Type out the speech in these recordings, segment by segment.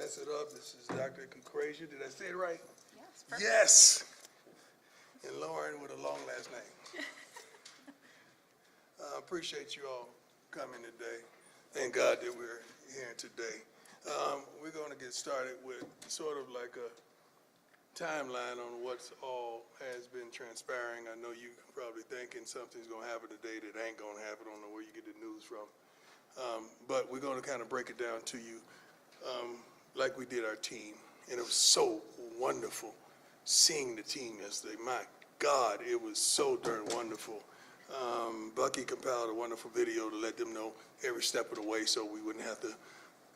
pass it up. This is Dr. Concrasia. Did I say it right? Yes, perfect. Yes. And Lauren with a long last name. Appreciate you all coming today. Thank God that we're here today. We're going to get started with sort of like a timeline on what's all has been transpiring. I know you're probably thinking something's going to happen today that ain't going to happen. I don't know where you get the news from. But we're going to kind of break it down to you like we did our team. And it was so wonderful seeing the team yesterday. My God, it was so darn wonderful. Bucky compiled a wonderful video to let them know every step of the way so we wouldn't have to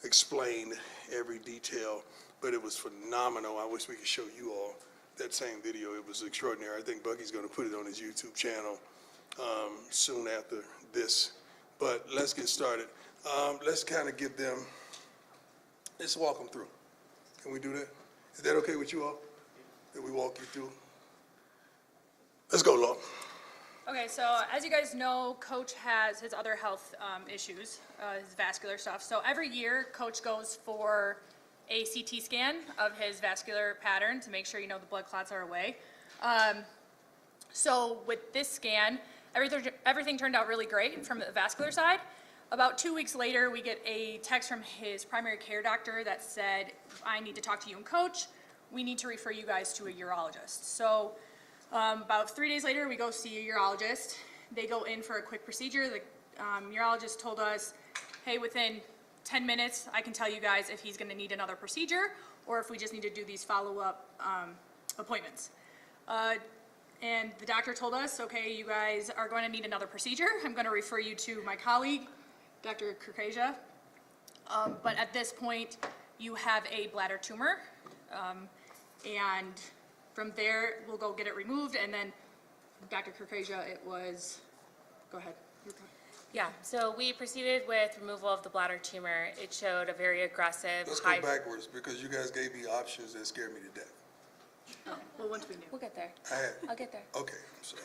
explain every detail, but it was phenomenal. I wish we could show you all that same video. It was extraordinary. I think Bucky's going to put it on his YouTube channel soon after this. But let's get started. Let's kind of give them, let's walk them through. Can we do that? Is that okay with you all? That we walk you through? Let's go, Law. Okay, so as you guys know, Coach has his other health issues, his vascular stuff. So every year, Coach goes for a CT scan of his vascular pattern to make sure, the blood clots are away. So with this scan, everything turned out really great from the vascular side. About 2 weeks later, we get a text from his primary care doctor that said, I need to talk to you and Coach. We need to refer you guys to a urologist. So about 3 days later, we go see a urologist. They go in for a quick procedure. The urologist told us, hey, within 10 minutes, I can tell you guys if he's gonna need another procedure or if we just need to do these follow-up appointments. And the doctor told us, okay, you guys are going to need another procedure. I'm gonna refer you to my colleague, Dr. Concrasia. But at this point, you have a bladder tumor. And from there, we'll go get it removed, and then Dr. Concrasia, it was, go ahead. Yeah, so we proceeded with removal of the bladder tumor. It showed a very aggressive, Let's go backwards because you guys gave me options that scared me to death. Oh, well, once we knew. We'll get there. I'll get there. Okay, I'm sorry.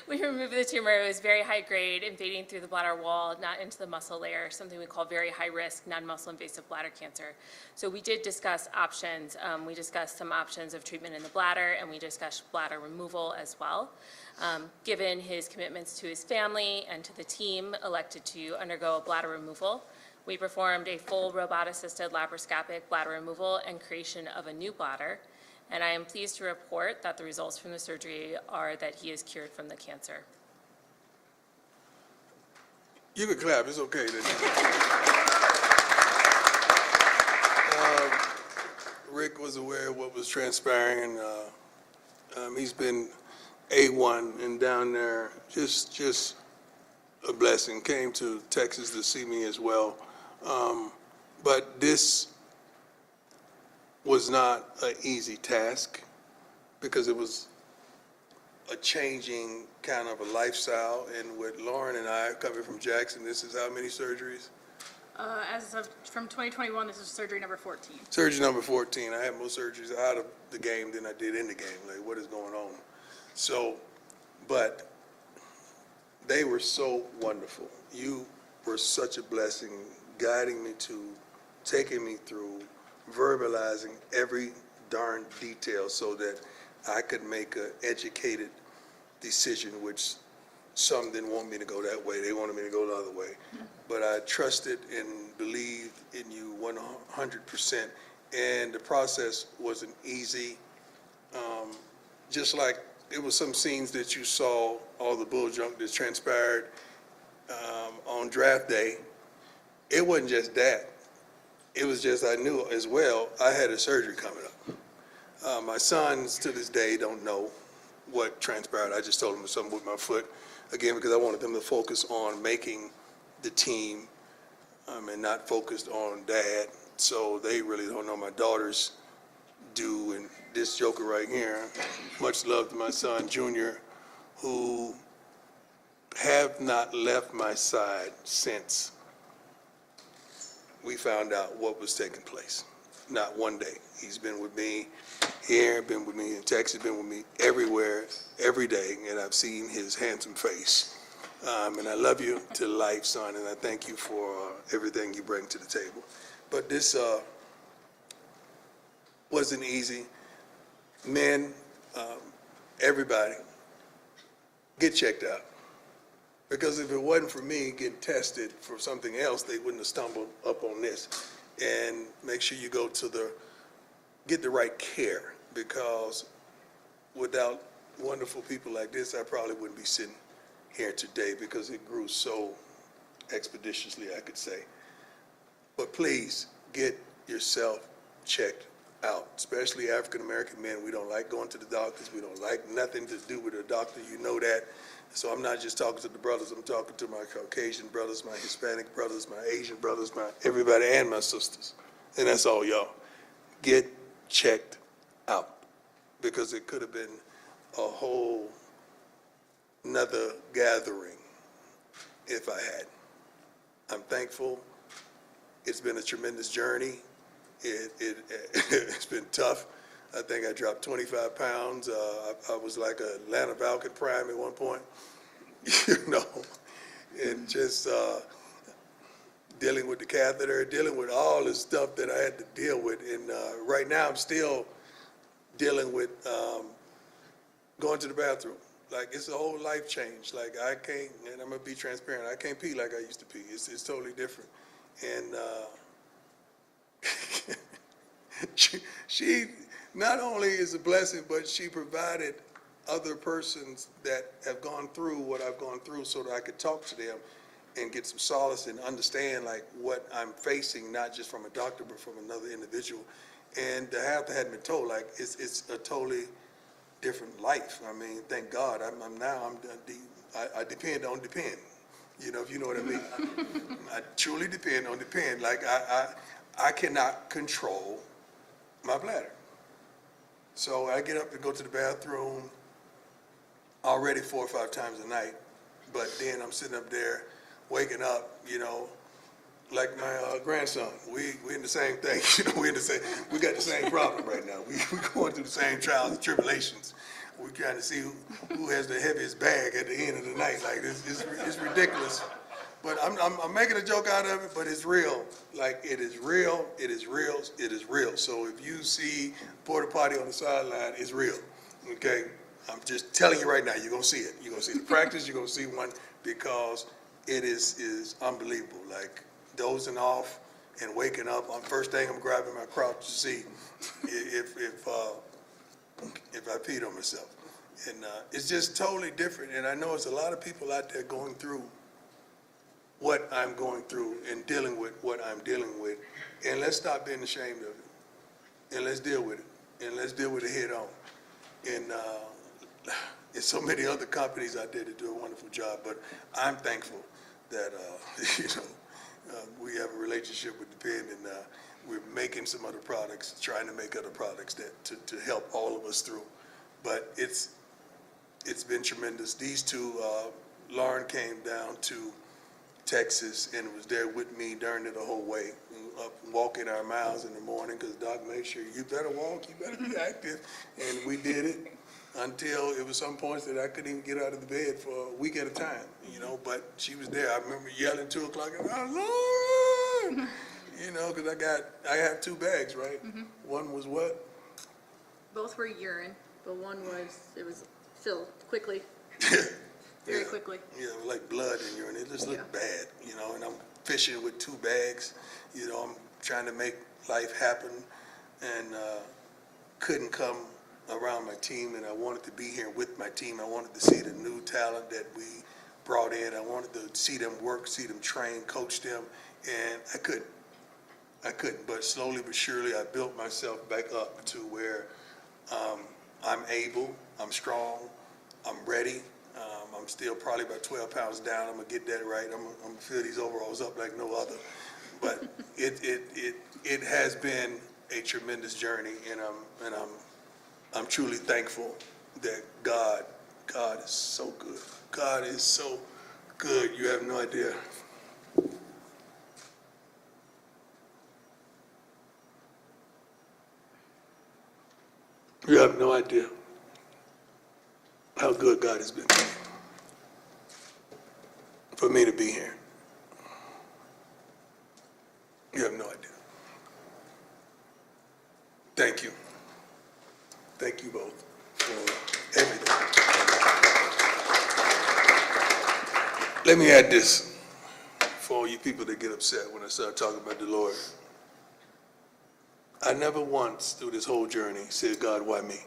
We removed the tumor. It was very high grade, invading through the bladder wall, not into the muscle layer, something we call very high risk, non-muscle invasive bladder cancer. So we did discuss options. We discussed some options of treatment in the bladder, and we discussed bladder removal as well. Given his commitments to his family and to the team, elected to undergo a bladder removal. We performed a full robot-assisted laparoscopic bladder removal and creation of a new bladder. And I am pleased to report that the results from the surgery are that he is cured from the cancer. You can clap, it's okay. Rick was aware of what was transpiring. He's been A1 and down there, just a blessing. Came to Texas to see me as well. But this was not an easy task because it was a changing kind of a lifestyle. And with Lauren and I coming from Jackson, this is how many surgeries? As of from 2021, this is surgery number 14. Surgery number 14. I had more surgeries out of the game than I did in the game. Like, what is going on? So, but they were so wonderful. You were such a blessing, guiding me to, taking me through, verbalizing every darn detail so that I could make an educated decision, which some didn't want me to go that way. They wanted me to go the other way. But I trusted and believed in you 100%. And the process wasn't easy. Just like it was some scenes that you saw, all the bull junk that transpired on draft day. It wasn't just that. It was just I knew as well I had a surgery coming up. My sons to this day don't know what transpired. I just told them something with my foot, again, because I wanted them to focus on making the team and not focused on dad. So they really don't know. My daughters do, and this joker right here, much love to my son, Junior, who have not left my side since we found out what was taking place. Not one day. He's been with me here, been with me in Texas, been with me everywhere, every day, and I've seen his handsome face. And I love you to life, son, and I thank you for everything you bring to the table. But this wasn't easy. Men, everybody, get checked out. Because if it wasn't for me getting tested for something else, they wouldn't have stumbled up on this. And make sure you get the right care, because without wonderful people like this, I probably wouldn't be sitting here today, because it grew so expeditiously, I could say. But please get yourself checked out, especially African-American men. We don't like going to the doctors. We don't like nothing to do with a doctor. You know that. So I'm not just talking to the brothers. I'm talking to my Caucasian brothers, my Hispanic brothers, my Asian brothers, my everybody, and my sisters. And that's all, y'all. Get checked out, because it could have been a whole another gathering if I had. I'm thankful. It's been a tremendous journey. It's been tough. I think I dropped 25 pounds. I was like a Atlanta Falcon Prime at one point, and just dealing with the catheter, dealing with all the stuff that I had to deal with. And right now I'm still dealing with going to the bathroom. Like, it's a whole life change. Like, I can't, and I'm gonna be transparent, I can't pee like I used to pee. It's totally different. And she not only is a blessing, but she provided other persons that have gone through what I've gone through, so that I could talk to them and get some solace and understand like what I'm facing, not just from a doctor, but from another individual. And to have that been told, like, it's a totally different life. I mean, thank God. I depend on depend. You know, if you know what I mean. I truly depend on depend. Like, I cannot control my bladder. So I get up and go to the bathroom already 4 or 5 times a night, but then I'm sitting up there waking up, like my grandson. We in the same thing, we got the same problem right now. We going through the same trials and tribulations. We're trying to see who has the heaviest bag at the end of the night. Like, it's ridiculous. But I'm making a joke out of it, but it's real. Like, it is real, it is real, it is real. So if you see porta potty on the sideline, it's real, okay? I'm just telling you right now, you're gonna see it. You're gonna see the practice, you're gonna see one, because it is unbelievable. Like, dozing off and waking up, first thing I'm grabbing my crotch to see if I peed on myself. And it's just totally different. And I know there's a lot of people out there going through what I'm going through and dealing with what I'm dealing with. And let's stop being ashamed of it. And let's deal with it. And let's deal with it head on. And there's so many other companies out there that do a wonderful job, but I'm thankful that, we have a relationship with the pen, and we're making some other products, trying to make other products that to help all of us through. But it's been tremendous. These two, Lauren came down to Texas and was there with me during it the whole way, up walking our miles in the morning, because Doc made sure you better walk, you better be active, and we did it until it was some points that I couldn't even get out of the bed for a week at a time, but she was there. I remember yelling 2 o'clock, Lauren, because I have 2 bags, right? Mm-hmm. One was what? Both were urine, but one it was filled quickly. Very quickly. Yeah, like blood in urine. It just looked bad, and I'm fishing with 2 bags. I'm trying to make life happen, and couldn't come around my team, and I wanted to be here with my team. I wanted to see the new talent that we brought in. I wanted to see them work, see them train, coach them, and I couldn't. But slowly but surely, I built myself back up to where I'm able, I'm strong, I'm ready. I'm still probably about 12 pounds down. I'm gonna get that right. I'm gonna fill these overalls up like no other. But it has been a tremendous journey, and I'm truly thankful that God is so good. God is so good. You have no idea. You have no idea how good God has been for me to be here. You have no idea. Let me add this for all you people that get upset when I start talking about the Lord. I never once through this whole journey said, God, why me?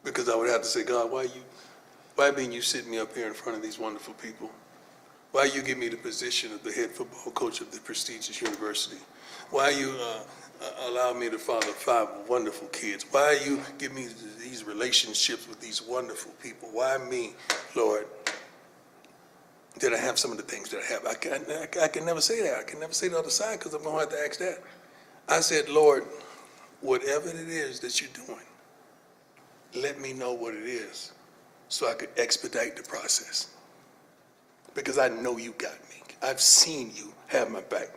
Because I would have to say, God, why being you sit me up here in front of these wonderful people? Why you give me the position of the head football coach of the prestigious university? Why you allow me to father 5 wonderful kids? Why you give me these relationships with these wonderful people? Why me, Lord? Did I have some of the things that I have? I can never say that. I can never say the other side because I'm going to have to ask that. I said, Lord, whatever it is that you're doing, let me know what it is so I could expedite the process. Because I know you got me. I've seen you have my back.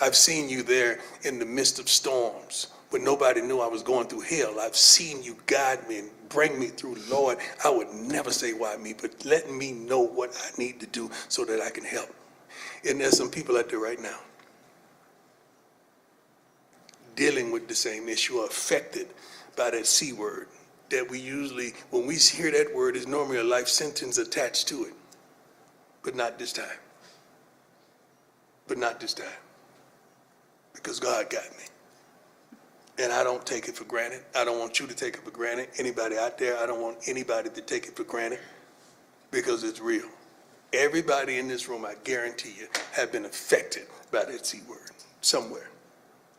I've seen you there in the midst of storms when nobody knew I was going through hell. I've seen you guide me and bring me through. Lord, I would never say why me, but let me know what I need to do so that I can help. And there's some people out there right now dealing with the same issue, are affected by that C word that we usually, when we hear that word, is normally a life sentence attached to it. But not this time. But not this time. Because God got me. And I don't take it for granted. I don't want you to take it for granted. Anybody out there, I don't want anybody to take it for granted because it's real. Everybody in this room, I guarantee you, have been affected by that C word somewhere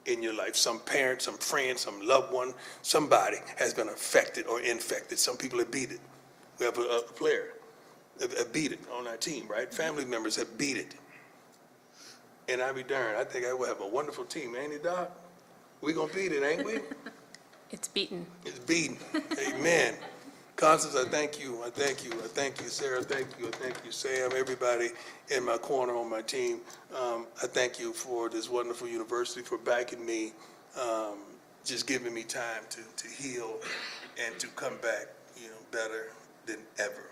in your life. Some parent, some friend, some loved one, somebody has been affected or infected. Some people have beat it. We have a player have beat it on our team, right? Family members have beat it. And I be darned, I think I will have a wonderful team, ain't it, Doc? We gonna beat it, ain't we? It's beaten. It's beaten. Amen. Constance, I thank you. I thank you. I thank you, Sarah. Thank you. I thank you, Sam. Everybody in my corner on my team. I thank you for this wonderful university, for backing me, just giving me time to heal and to come back, better than ever.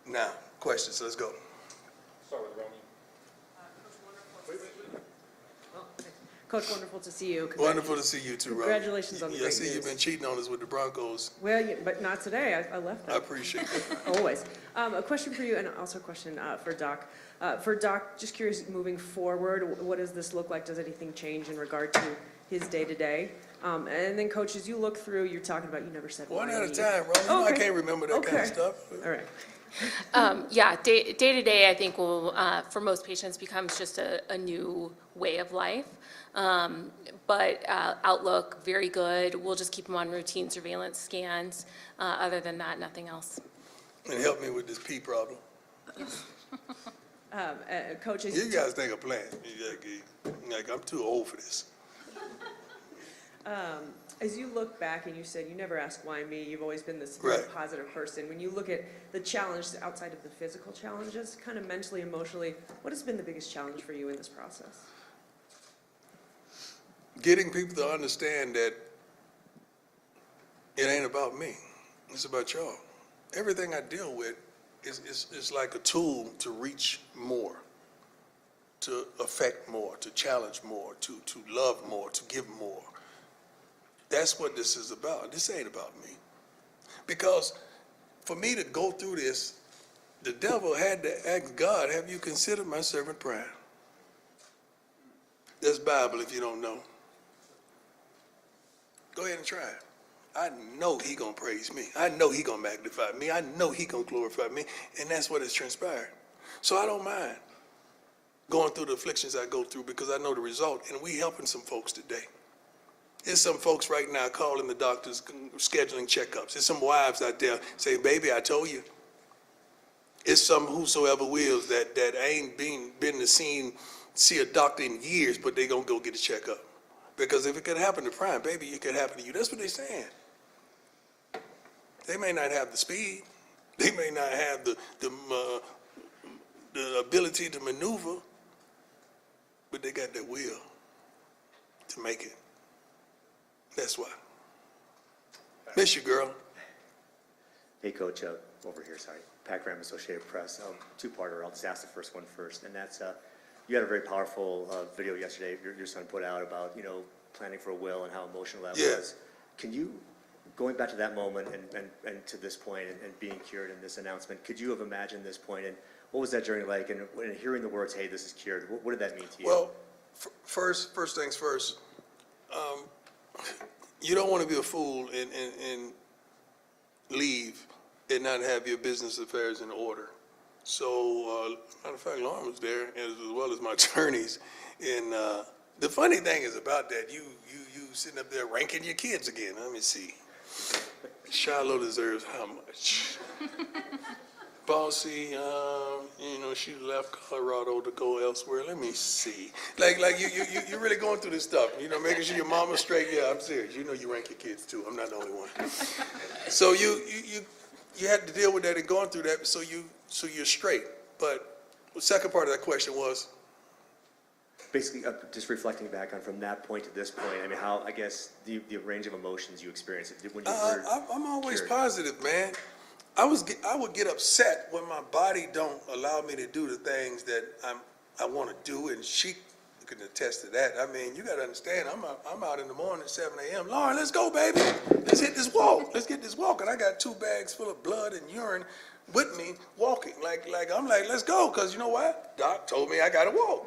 Now, questions. Let's go. Start with Ronnie. Coach, wonderful to see you. Wonderful to see you too, Rob. Congratulations on the I great see news. you've been cheating on us with the Broncos. Well, but not today. I left I that. appreciate that. Always. A question for you and also a question for Doc. For Doc, just curious, moving forward, what does this look like? Does anything change in regard to his day-to-day? And then, Coach, as you look through, you're talking about you never said One why at a me. time, Rob. You know I Okay. can't remember that kind of Okay. stuff. All right. Yeah, day to day, I think will, for most patients, becomes just a new way of life. But outlook, very good. We'll just keep them on routine surveillance scans. Other than that, nothing else. And help me with this pee problem. Coach, as You guys think I'm playing. Like, I'm too old for this. As you look back and you said you never asked why me, you've always been this very Right. positive person. When you look at the challenges outside of the physical challenges, kind of mentally, emotionally, what has been the biggest challenge for you in this process? Getting people to understand that it ain't about me. It's about y'all. Everything I deal with is like a tool to reach more, to affect more, to challenge more, to love more, to give more. That's what this is about. This ain't about me. Because for me to go through this, the devil had to ask God, have you considered my servant prayer? That's Bible if you don't know. Go ahead and try it. I know he gonna praise me. I know he gonna magnify me. I know he gonna glorify me. And that's what has transpired. So I don't mind going through the afflictions I go through because I know the result. And we helping some folks today. There's some folks right now calling the doctors, scheduling checkups. There's some wives out there saying, baby, I told you. It's some whosoever wills that ain't been to see a doctor in years, but they gonna go get a checkup. Because if it could happen to Prime, baby, it could happen to you. That's what they're saying. They may not have the speed. They may not have the ability to maneuver, but they got the will to make it. That's why. Miss you, girl. Hey, Coach, over here, sorry. Pat Graham, Associated Press. Two-parter. I'll just ask the first one first. And that's, you had a very powerful video yesterday your son put out about, planning for a will and how emotional that Yeah. was. Can you, going back to that moment and to this point and being cured in this announcement, could you have imagined this point? And What was that journey like? And when hearing the words, "Hey, this is cured," what did that mean to you? Well, first things first, you don't want to be a fool and leave and not have your business affairs in order. So, matter of fact, Lauren was there as well as my attorneys. And the funny thing is about that, you sitting up there ranking your kids again. Let me see. Shiloh deserves how much? Bossy, she left Colorado to go elsewhere. Let me see. Like you're really going through this stuff. Making sure your mama's straight. Yeah, I'm serious. You rank your kids too. I'm not the only one. So you had to deal with that and going through that. So you're straight. But the second part of that question was. Basically, just reflecting back on from that point to this point, I mean, how, I guess, the range of emotions you experienced when you were I'm always cured. positive, man. I would get upset when my body don't allow me to do the things that I want to do, and she can attest to that. I mean, you got to understand, I'm out in the morning at 7 a.m. Lauren, let's go, baby. Let's hit this walk. Let's get this walk. And I got 2 bags full of blood and urine with me walking. I'm like, let's go, because you know what? Doc told me I got to walk.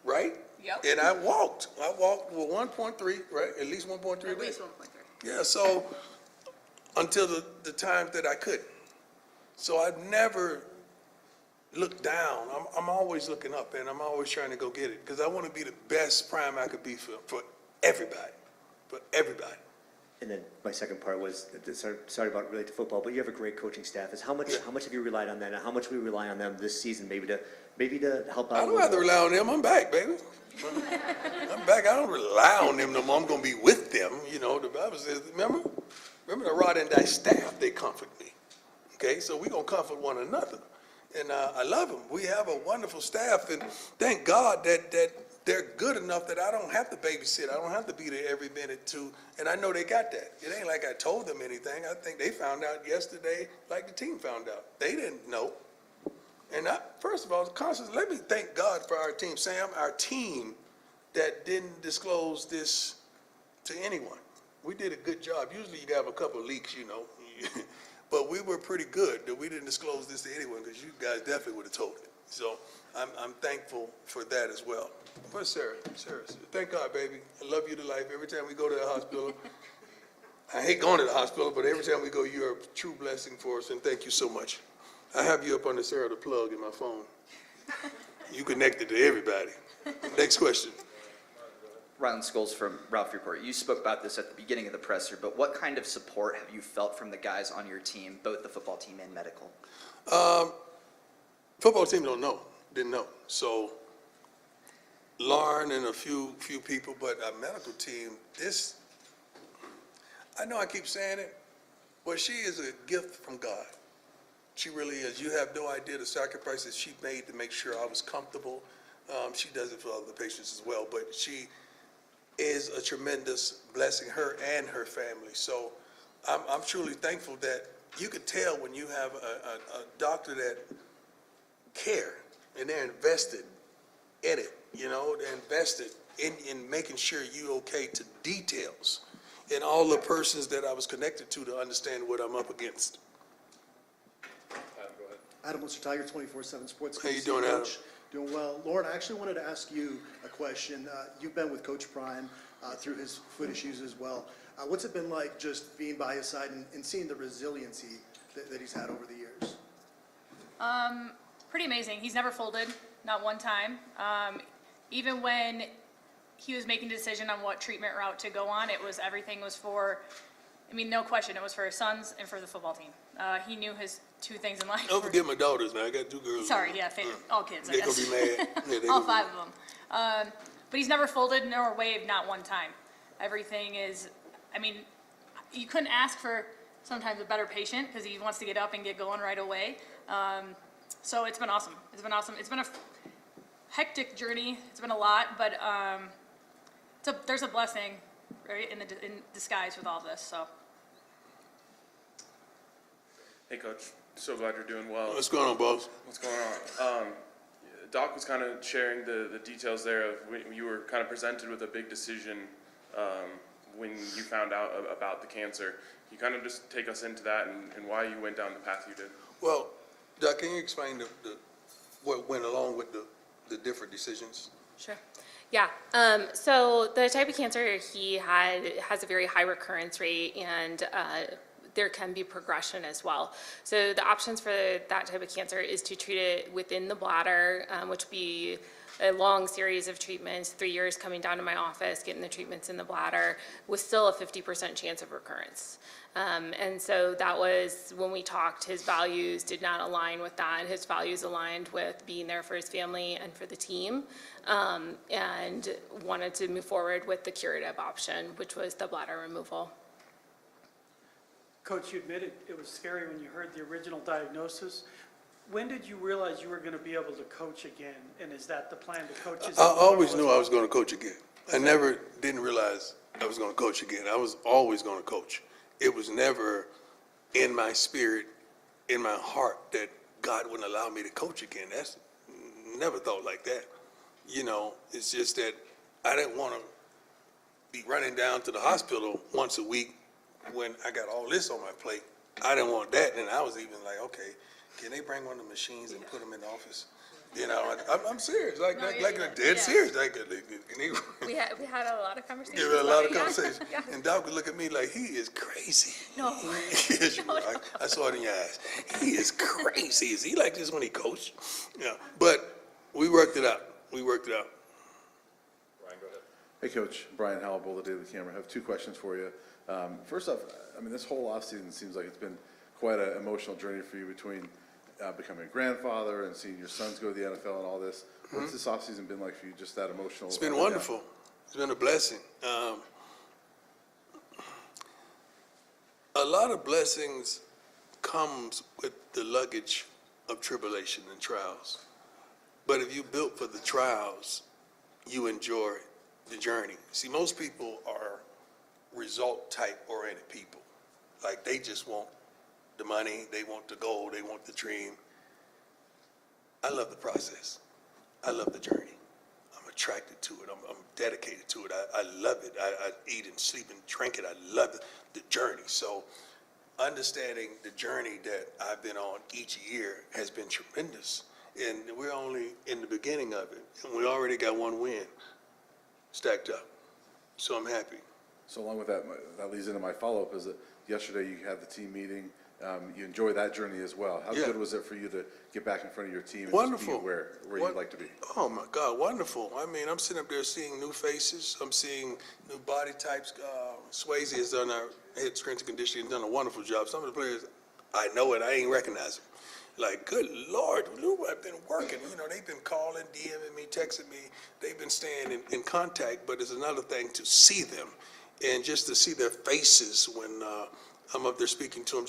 Right? Yep. And I walked with 1.3, right? At least 1.3 At days. least 1.3. Yeah, so until the time that I couldn't. So I've never looked down. I'm always looking up, and I'm always trying to go get it because I want to be the best prime I could be for everybody. For everybody. And then my second part was, sorry about related to football, but you have a great coaching staff. How much have you relied on that, and how much will you rely on them this season, maybe to help out? I don't have to rely on them. I'm back, baby. I'm back. I don't rely on them no more. I'm going to be with them. The Bible says, remember the rod and thy staff, they comfort me. Okay, so we're going to comfort one another. And I love them. We have a wonderful staff, and thank God that they're good enough that I don't have to babysit. I don't have to be there every minute too. And I know they got that. It ain't like I told them anything. I think they found out yesterday, like the team found out. They didn't know. And first of all, constantly, let me thank God for our team, Sam, our team that didn't disclose this to anyone. We did a good job. Usually you have a couple of leaks, but we were pretty good that we didn't disclose this to anyone because you guys definitely would have told it. So I'm thankful for that as well. Where's Sarah? Sarah, thank God, baby. I love you to life. Every time we go to the hospital, I hate going to the hospital, but every time we go, you're a true blessing for us, and thank you so much. I have you up under Sarah the plug in my phone. You connected to everybody. Next question. Rylan Scholes from Ralph Report. You spoke about this at the beginning of the presser, but what kind of support have you felt from the guys on your team, both the football team and medical? Football team didn't know. So Lauren and a few people, but our medical team, I know I keep saying it, but she is a gift from God. She really is. You have no idea the sacrifices she made to make sure I was comfortable. She does it for other patients as well, but she is a tremendous blessing, her and her family. So I'm truly thankful that you could tell when you have a doctor that care and they're invested in it, they're invested in making sure you okay to details and all the persons that I was connected to understand what I'm up against. Adam Mr. Tiger, 24/7 Sports. How you doing, Adam? Doing well. Lauren, I actually wanted to ask you a question. You've been with Coach Prime through his foot issues as well. What's it been like just being by his side and seeing the resiliency that he's had over the years? Pretty amazing. He's never folded, not one time. Even when he was making a decision on what treatment route to go on, everything was for, no question, it was for his sons and for the football team. He knew his 2 things in life. Don't forget my daughters now. I got 2 girls. Sorry, yeah, all kids, I They're guess. going to be mad. Yeah, All 5 of them. But he's never folded nor waved, not one time. Everything is, you couldn't ask for sometimes a better patient because he wants to get up and get going right away. So it's been awesome. It's been awesome. It's been a hectic journey. It's been a lot, but there's a blessing, right, in disguise with all this. So. Hey, Coach. So glad you're doing well. What's going on, boss? What's going on? Doc was kind of sharing the details there of when you were kind of presented with a big decision when you found out about the cancer. Can you kind of just take us into that and why you went down the path you did? Well, Doc, can you explain what went along with the different decisions? Sure. Yeah. So the type of cancer he had has a very high recurrence rate, and there can be progression as well. So the options for that type of cancer is to treat it within the bladder, which would be a long series of treatments, 3 years coming down to my office, getting the treatments in the bladder, with still a 50% chance of recurrence. And so that was, when we talked, his values did not align with that. His values aligned with being there for his family and for the team, and wanted to move forward with the curative option, which was the bladder removal. Coach, you admitted it was scary when you heard the original diagnosis. When did you realize you were going to be able to coach again? And is that the plan to coach? I always knew I was going to coach again. I didn't realize I was going to coach again. I was always going to coach. It was never in my spirit, in my heart, that God wouldn't allow me to coach again. That's never thought like that. You know, it's just that I didn't want to be running down to the hospital once a week when I got all this on my plate. I didn't want that. And I was even like, okay, can they bring one of the machines and put them in the office? You know, I'm serious, like dead serious. Like, can they? We had a lot of conversations. Give it a lot of about it, yeah. conversations. Yeah. And Doc would look at me like, he is crazy. No. Yes, you are. I saw it in your eyes. He is crazy. Is he like this when he coached? Yeah. But we worked it out. Hey, Coach. Brian Howell, the Daily Camera. I have two questions for you. First off, I mean, this whole offseason seems like it's been quite an emotional journey for you between becoming a grandfather and seeing your sons go to the NFL and all this. What's this offseason been like for you, just that emotional? It's been wonderful. It's been a blessing. A lot of blessings comes with the luggage of tribulation and trials. But if you built for the trials, you enjoy the journey. See, most people are result-type oriented people. Like, they just want the money, they want the goal, they want the dream. I love the process. I love the journey. I'm attracted to it. I'm dedicated to it. I love it. I eat and sleep and drink it. I love the journey. So understanding the journey that I've been on each year has been tremendous. And we're only in the beginning of it. And we already got one win stacked up. So I'm happy. So along with that, that leads into my follow-up is that yesterday you had the team meeting. You enjoyed that journey as well. How good was it for you to get back in front of your team and just be where you'd like to be? Oh, my God, wonderful. I mean, I'm sitting up there seeing new faces. I'm seeing new body types. Swayze has done our head strength and conditioning, done a wonderful job. Some of the players, I know it, I ain't recognize them. Like, good Lord, I've been working. You know, they've been calling, DMing me, texting me. They've been staying in contact, but it's another thing to see them and just to see their faces when I'm up there speaking to them,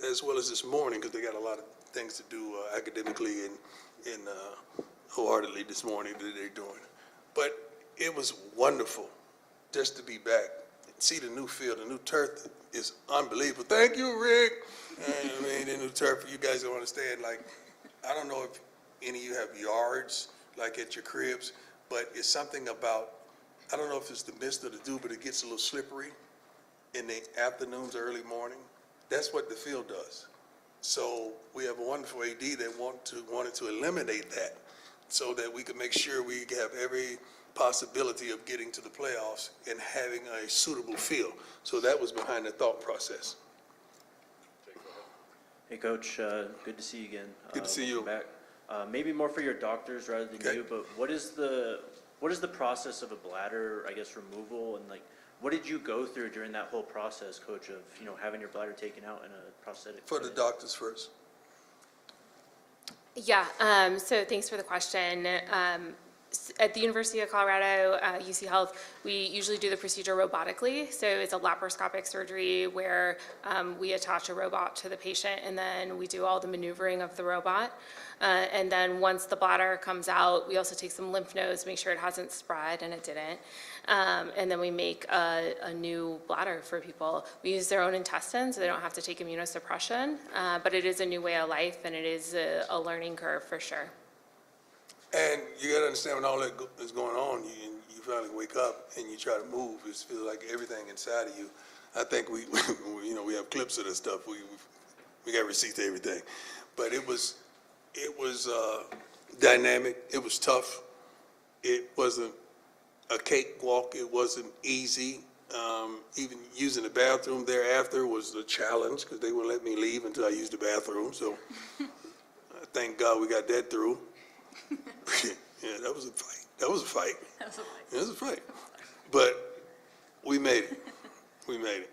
as well as this morning, because they got a lot of things to do academically and wholeheartedly this morning that they're doing. But it was wonderful just to be back, see the new field, the new turf is unbelievable. Thank you, Rick. I mean, the new turf, you guys don't understand, like, I don't know if any of you have yards, like at your cribs, but it's something about, I don't know if it's the mist or the dew, but it gets a little slippery in the afternoons, early morning. That's what the field does. So we have a wonderful AD that wanted to eliminate that so that we could make sure we have every possibility of getting to the playoffs and having a suitable field. So that was behind the thought process. Hey, Coach, good to see you again. Good to see you. Back. Maybe more for your doctors rather than you, but what is the process of a bladder, I guess, removal, and like, what did you go through during that whole process, Coach, of, you know, having your bladder taken out in a prosthetic? For the doctors first. Yeah, so thanks for the question. At the University of Colorado, UC Health, we usually do the procedure robotically. So it's a laparoscopic surgery where we attach a robot to the patient and then we do all the maneuvering of the robot. And then once the bladder comes out, we also take some lymph nodes, make sure it hasn't spread, and it didn't. And then we make a new bladder for people. We use their own intestines, so they don't have to take immunosuppression, but it is a new way of life and it is a learning curve for sure. And you got to understand when all that is going on, you finally wake up and you try to move. It feels like everything inside of you. I think we have clips of this stuff. We got receipts to everything. but it was dynamic. It was tough. It wasn't a cakewalk. It wasn't easy. Even using the bathroom thereafter was a challenge because they wouldn't let me leave until I used the bathroom. So thank God we got that through. Yeah, that was a fight. That was a fight. That was a fight. It was a fight. But we made it. We made it.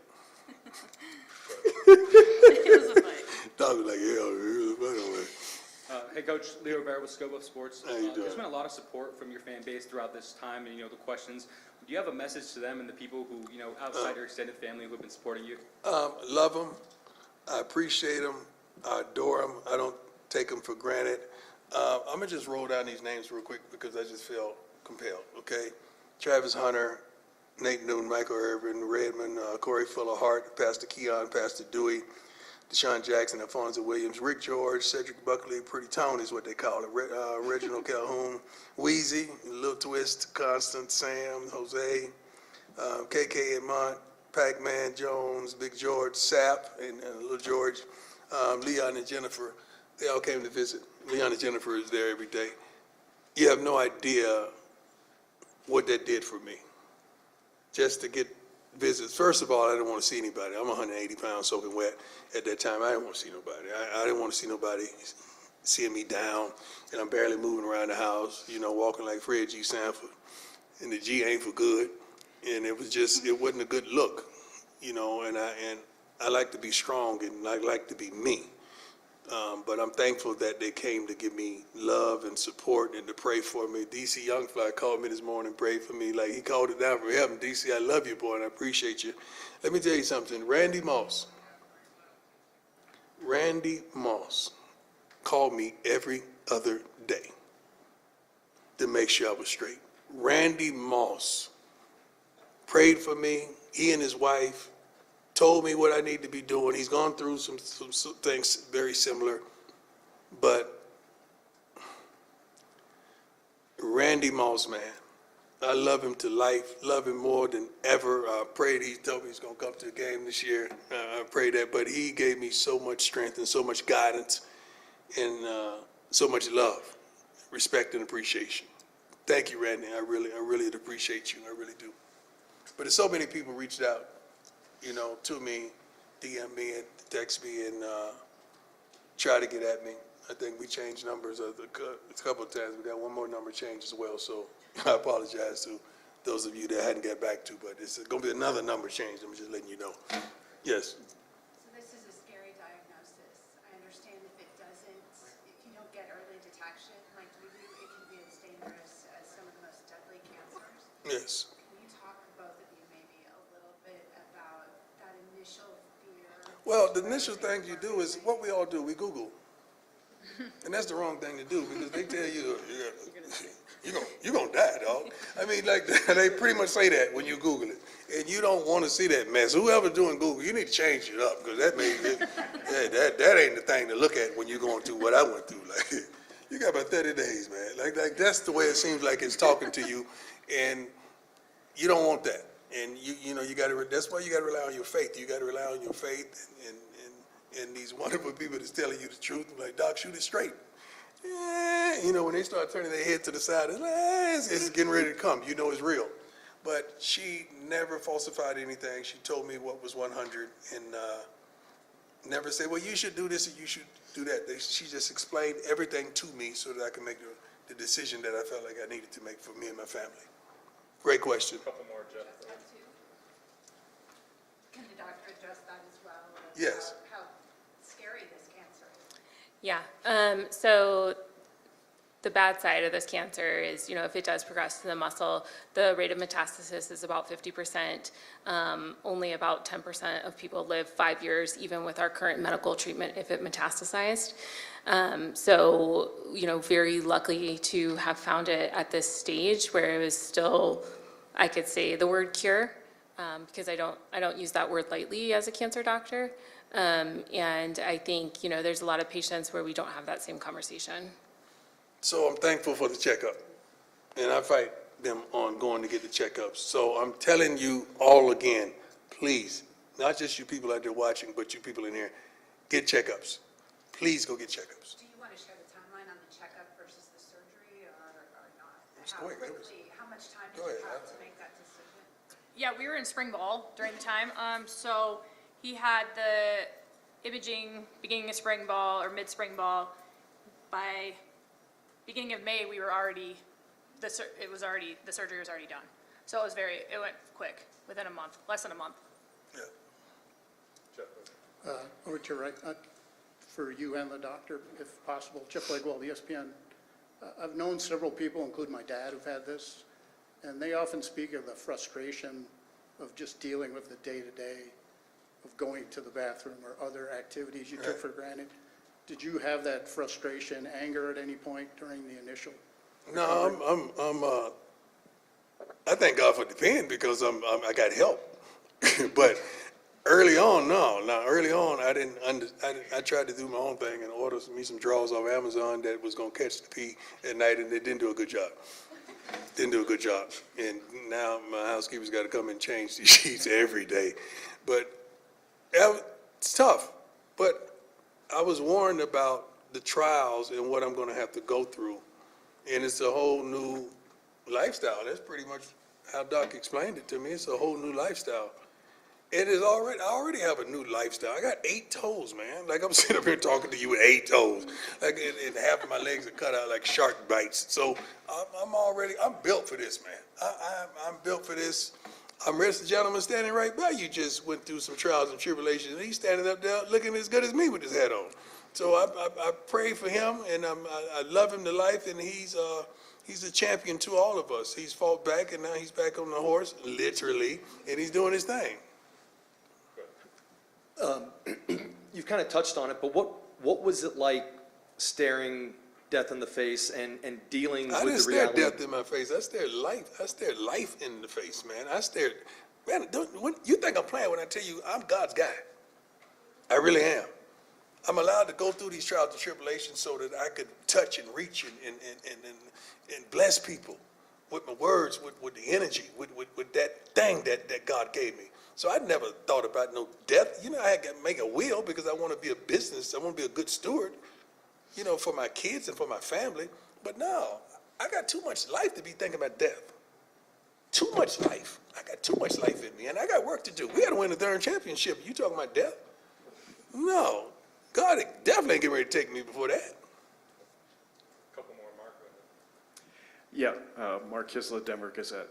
It was a fight. Doc was like, yeah, it was a fight over there. Hey, Coach, Leo Rivera with Scope of Sports. How you doing? There's been a lot of support from your fan base throughout this time, and, you know, the questions. Do you have a message to them and the people who, you know, outside your extended family who have been supporting you? Love them. I appreciate them. I adore them. I don't take them for granted. I'm going to just roll down these names real quick because I just feel compelled, okay? Travis Hunter, Nate Newton, Michael Irvin, Redmond, Corey Fuller Hart, Pastor Keon, Pastor Dewey, Deshaun Jackson, Alfonso Williams, Rick George, Cedric Buckley, Pretty Tone is what they call it, Reginald Calhoun, Wheezy, Lil Twist, Constant, Sam, Jose, KK Edmont, Pac-Man Jones, Big George, Sap, and Little George, Leon and Jennifer. They all came to visit. Leon and Jennifer is there every day. You have no idea what that did for me. Just to get visits. First of all, I didn't want to see anybody. I'm 180 pounds soaking wet at that time. I didn't want to see nobody. I didn't want to see nobody seeing me down, and I'm barely moving around the house, you know, walking like Fred G. Sanford, and the G ain't for good. And it was just, it wasn't a good look, you know, and I like to be strong and I like to be me. But I'm thankful that they came to give me love and support and to pray for me. DC Youngfly called me this morning, prayed for me. Like, he called it down from heaven. DC, I love you, boy, and I appreciate you. Let me tell you something. Randy Moss called me every other day to make sure I was straight. Randy Moss prayed for me. He and his wife told me what I need to be doing. He's gone through some things very similar, but Randy Moss, man, I love him to life, love him more than ever. I prayed, he told me he's gonna come to the game this year. I prayed that, but he gave me so much strength and so much guidance and so much love, respect and appreciation. Thank you, Randy. I really appreciate you. I really do. But there's so many people reached out, you know, to me, DM me and text me and try to get at me. I think we changed numbers a couple of times. We got one more number change as well, so I apologize to those of you that hadn't got back to, but it's going to be another number change. I'm just letting you know. Yes. So this is a scary diagnosis. I understand if you don't get early detection like you do, it can be as dangerous as some of the most deadly cancers. Yes. Well, the initial thing you do is what we all do. We Google, and that's the wrong thing to do because they tell you you're gonna die, dog. I mean, like they pretty much say that when you Google it, and you don't want to see that mess. Whoever's doing Google, you need to change it up because that ain't the thing to look at when you're going through what I went through. Like you got about 30 days, man. Like that's the way it seems like it's talking to you, and you don't want that. And you know, that's why you got to rely on your faith. You got to rely on your faith and these wonderful people that's telling you the truth. Like, Doc, shoot it straight. You know, when they start turning their head to the side, it's getting ready to come. You know it's real. But she never falsified anything. She told me what was 100 and never said, well, you should do this and you should do that. She just explained everything to me so that I can make the decision that I felt like I needed to make for me and my family. Great question. A couple more, Jeff. Can the doctor address that as well? Yes. How scary this cancer is? Yeah, so the bad side of this cancer is, you know, if it does progress to the muscle, the rate of metastasis is about 50%. Only about 10% of people live 5 years, even with our current medical treatment, if it metastasized. So, you know, very lucky to have found it at this stage where it was still, I could say the word cure, because I don't use that word lightly as a cancer doctor. And I think, you know, there's a lot of patients where we don't have that same conversation. So I'm thankful for the checkup, and I fight them on going to get the checkups. So I'm telling you all again, please, not just you people out there watching, but you people in here, get checkups. please go get checkups. Do you want to share the timeline on the checkup versus the surgery or not? It's How quick. It was- quickly, how much time did Go you ahead. have to make that decision? Yeah, we were in spring ball during the time. So he had the imaging beginning of spring ball or mid-spring ball. By beginning of May, we were already, the surgery was already done. So it went quick, within a month, less than a month. Yeah. Over to your right, for you and the doctor, if possible. Chip Legwell, ESPN. I've known several people, including my dad, who've had this, and they often speak of the frustration of just dealing with the day-to-day of going to the bathroom or other activities you took for granted. Did you have that frustration, anger at any point during the initial? No, I thank God for the pen because I got help. But early on, no. Now, early on, I tried to do my own thing and order me some drawers off Amazon that was going to catch the pee at night, and they didn't do a good job. And now my housekeeper's got to come and change these sheets every day. But it's tough. But I was warned about the trials and what I'm going to have to go through. And it's a whole new lifestyle. That's pretty much how Doc explained it to me. It's a whole new lifestyle. I already have a new lifestyle. I got 8 toes, man. Like I'm sitting up here talking to you with 8 toes. Like, and half of my legs are cut out like shark bites. So I'm built for this, man. I'm built for this. I'm ready. The gentleman standing right by you just went through some trials and tribulations, and he's standing up there looking as good as me with his hat on. So I pray for him, and I love him to life, and he's a champion to all of us. He's fought back, and now he's back on the horse, literally, and he's doing his thing. You've kind of touched on it, but what was it like staring death in the face and dealing I with didn't the stare reality? death in my face. I stared life in the face, man. Man, you think I'm playing when I tell you I'm God's guy. I really am. I'm allowed to go through these trials and tribulations so that I could touch and reach and bless people with my words, with the energy, with that thing that God gave me. So I never thought about no death. You know, I had to make a will because I want to be a business. I want to be a good steward, you know, for my kids and for my family. But no, I got too much life to be thinking about death. Too much life. I got too much life in me, and I got work to do. We got to win the third championship. You talking about death? No. God definitely ain't getting ready to take me before that. Couple more, Mark. Yeah, Mark Kisla, Denver Gazette.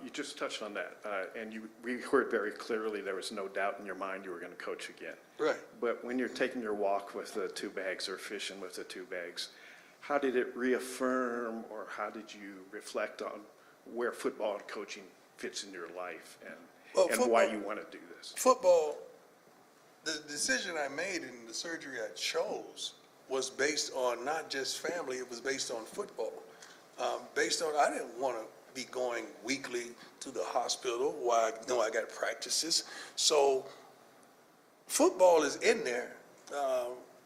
You just touched on that, and we heard very clearly there was no doubt in your mind you were going to coach again. Right. But when you're taking your walk with the 2 bags or fishing with the 2 bags, how did it reaffirm or how did you reflect on where football and coaching fits in your life and why you want to do this? Football, the decision I made and the surgery I chose was based on not just family, it was based on football. I didn't want to be going weekly to the hospital while I know I got practices. So football is in there.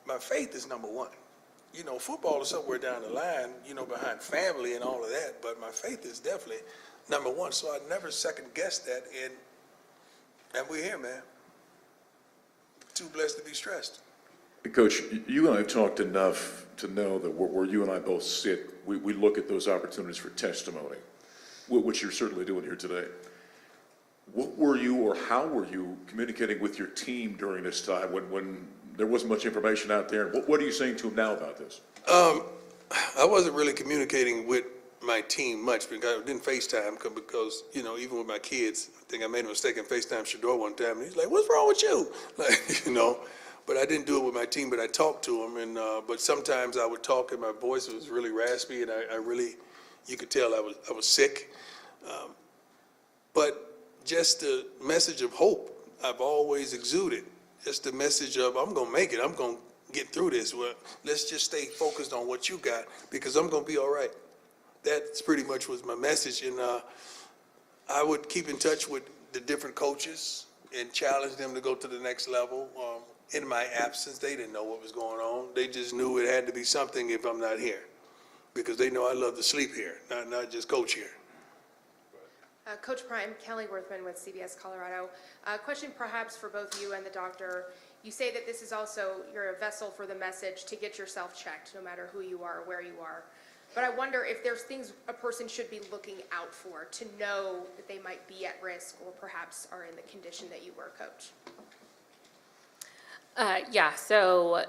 My faith is number one. You know, football is somewhere down the line, you know, behind family and all of that, but my faith is definitely number one. So I never second guessed that, and we're here, man. Too blessed to be stressed. Coach, you and I have talked enough to know that where you and I both sit, we look at those opportunities for testimony, which you're certainly doing here today. What were you or how were you communicating with your team during this time when there wasn't much information out there? What are you saying to them now about this? I wasn't really communicating with my team much because I didn't FaceTime because, you know, even with my kids, I think I made a mistake and FaceTime Shador one time, and he's like, "What's wrong with you?" Like, you know, but I didn't do it with my team, but I talked to them, and but sometimes I would talk and my voice was really raspy, and I really, you could tell I was sick. But just the message of hope I've always exuded. Just the message of, I'm going to make it. I'm going to get through this. Well, let's just stay focused on what you got because I'm going to be all right. That's pretty much was my message. And I would keep in touch with the different coaches and challenge them to go to the next level. In my absence, they didn't know what was going on. They just knew it had to be something if I'm not here because they know I love to sleep here, not just coach here. Coach Prime, Kelly Worthman with CBS Colorado. Question perhaps for both you and the doctor. You say that this is also, you're a vessel for the message to get yourself checked, no matter who you are or where you are. But I wonder if there's things a person should be looking out for to know that they might be at risk or perhaps are in the condition that you were, Coach. Yeah, so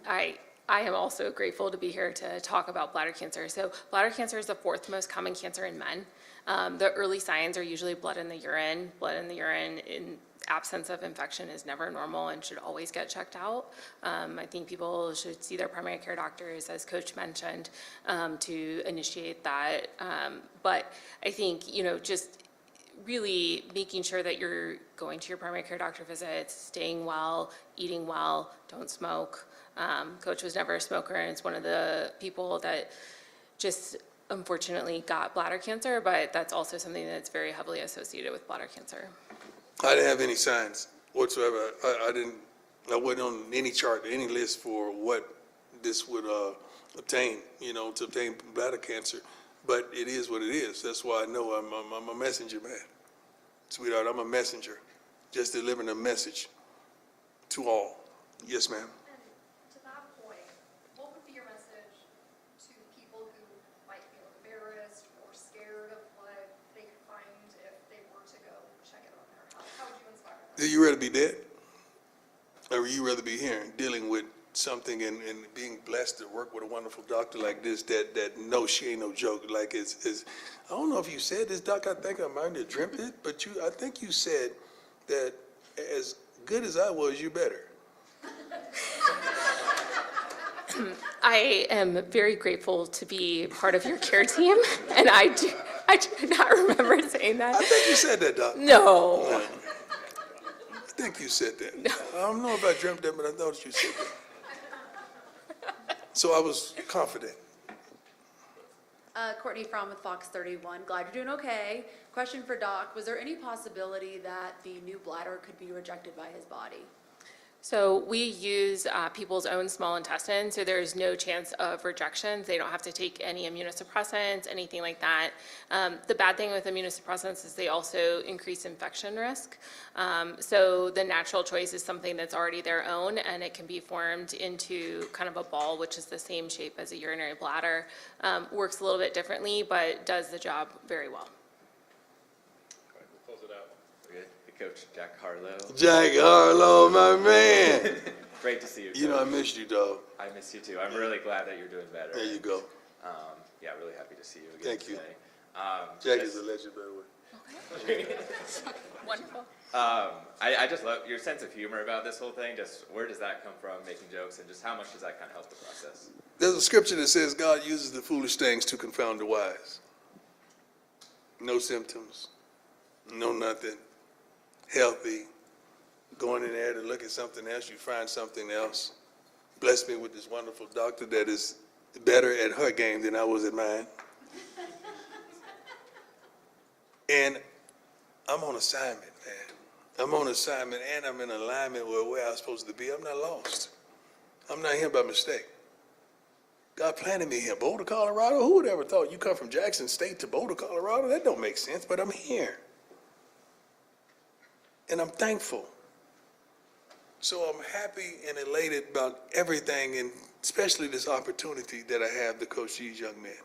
I am also grateful to be here to talk about bladder cancer. So bladder cancer is the 4th most common cancer in men. The early signs are usually blood in the urine. Blood in the urine in absence of infection is never normal and should always get checked out. I think people should see their primary care doctors, as Coach mentioned, to initiate that. But I think, you know, just really making sure that you're going to your primary care doctor visits, staying well, eating well, don't smoke. Coach was never a smoker, and it's one of the people that just unfortunately got bladder cancer, but that's also something that's very heavily associated with bladder cancer. I didn't have any signs whatsoever. I wasn't on any chart, any list for what this would obtain, you know, to obtain bladder cancer. But it is what it is. That's why I know I'm a messenger, man. Sweetheart, I'm a messenger, just delivering a message to all. Yes, ma'am. And to that point, what would be your message to people who might feel embarrassed or scared of what they could find if they were to go check it on their health? How would you inspire them? Do you rather be dead? Or would you rather be here dealing with something and being blessed to work with a wonderful doctor like this that no, she ain't no joke. Like is I don't know if you said this, Doc, I think I might have dreamt it, but I think you said that as good as I was, you better. I am very grateful to be part of your care team, and I do not remember saying that. I think you said that, Doc. No. I think you said that. No. I don't know if I dreamt that, but I thought you said that. So I was confident. Courtney Fromm with Fox 31. Glad you're doing okay. Question for Doc. Was there any possibility that the new bladder could be rejected by his body? So we use people's own small intestine, so there's no chance of rejection. They don't have to take any immunosuppressants, anything like that. The bad thing with immunosuppressants is they also increase infection risk. So the natural choice is something that's already their own, and it can be formed into kind of a ball, which is the same shape as a urinary bladder. Works a little bit differently, but does the job very well. All right, we'll close it out. Okay. Coach Jack Harlow. Jack Harlow, my man. Great to see you. You know I missed you, dog. I missed you too. I'm really glad that you're doing better. There you go. Yeah, really happy to see you again. Thank you. Today. Jack is a legend, by the way. Wonderful. I just love your sense of humor about this whole thing. Just where does that come from, making jokes, and just how much does that kind of help the process? There's a scripture that says God uses the foolish things to confound the wise. No symptoms, no nothing. Healthy, going in there to look at something else, you find something else. Bless me with this wonderful doctor that is better at her game than I was at mine. And I'm on assignment, man. I'm on assignment, and I'm in alignment with where I'm supposed to be. I'm not lost. I'm not here by mistake. God planted me here. Boulder, Colorado? Who would ever thought you come from Jackson State to Boulder, Colorado? That don't make sense, but I'm here. And I'm thankful. So I'm happy and elated about everything, and especially this opportunity that I have to coach these young men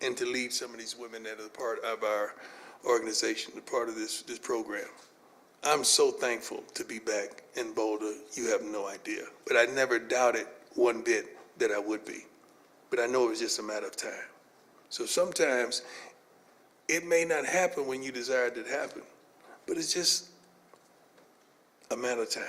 and to lead some of these women that are part of our organization, a part of this program. I'm so thankful to be back in Boulder. You have no idea. But I never doubted one bit that I would be. But I know it was just a matter of time. So sometimes it may not happen when you desired it to happen, but it's just a matter of time.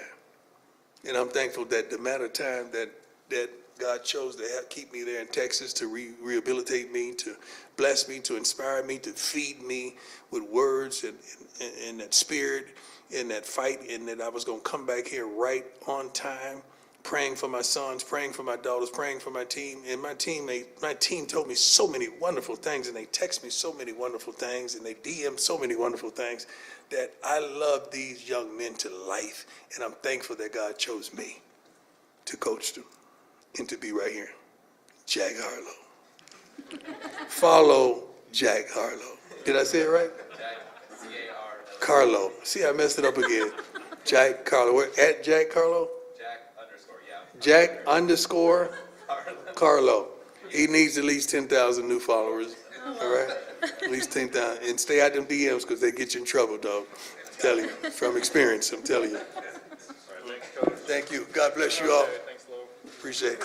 And I'm thankful that the matter of time that God chose to keep me there in Texas, to rehabilitate me, to bless me, to inspire me, to feed me with words and that spirit and that fight, and that I was going to come back here right on time, praying for my sons, praying for my daughters, praying for my team. And my team told me so many wonderful things, and they text me so many wonderful things, and they DM so many wonderful things, that I love these young men to life, and I'm thankful that God chose me to coach them and to be right here. Jack Harlow. Follow Jack Harlow. Did I say it right? Jack, C-A-R-L-O. Carlo. See, I messed it up again. Jack Carlo. We're at Jack Carlo? Jack Jack _ Carlo. He needs at least 10,000 new followers, all right? At least 10,000. And stay out them DMs because they get you in trouble, dog. I'm telling you, from experience, I'm telling you. Thank you. God bless you all. Appreciate it.